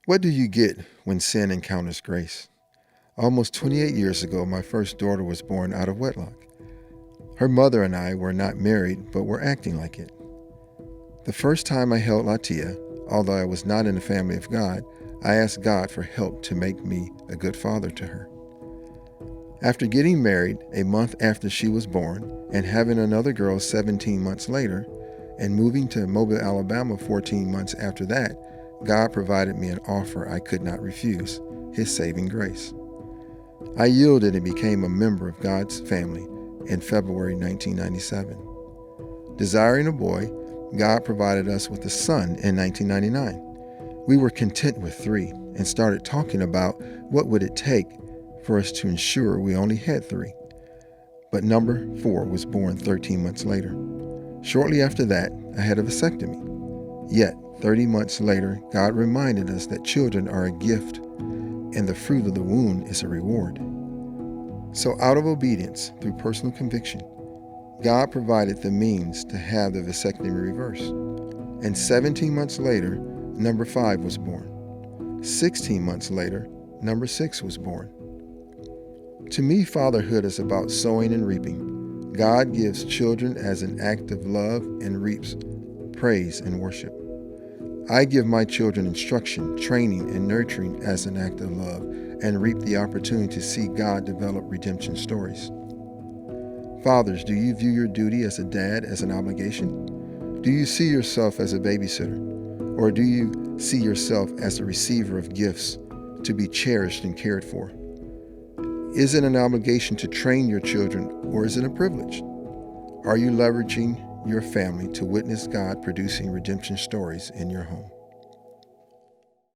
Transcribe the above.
What do you get when sin encounters grace? Almost 28 years ago, my first daughter was born out of wedlock. Her mother and I were not married, but were acting like it. The first time I held Latia, although I was not in the family of God, I asked God for help to make me a good father to her. After getting married a month after she was born and having another girl 17 months later, and moving to Mobile, Alabama 14 months after that, God provided me an offer I could not refuse, His saving grace. I yielded and became a member of God's family in February 1997. Desiring a boy, God provided us with a son in 1999. We were content with 3 and started talking about what would it take for us to ensure we only had 3. But number 4 was born 13 months later. Shortly after that, I had a vasectomy. Yet, 30 months later, God reminded us that children are a gift and the fruit of the womb is a reward. So out of obedience through personal conviction, God provided the means to have the vasectomy reversed. And 17 months later, number 5 was born. 16 months later, number 6 was born. To me, fatherhood is about sowing and reaping. God gives children as an act of love and reaps praise and worship. I give my children instruction, training, and nurturing as an act of love and reap the opportunity to see God develop redemption stories. Fathers, do you view your duty as a dad as an obligation? Do you see yourself as a babysitter? Or do you see yourself as a receiver of gifts to be cherished and cared for? Is it an obligation to train your children, or is it a privilege? Are you leveraging your family to witness God producing redemption stories in your home?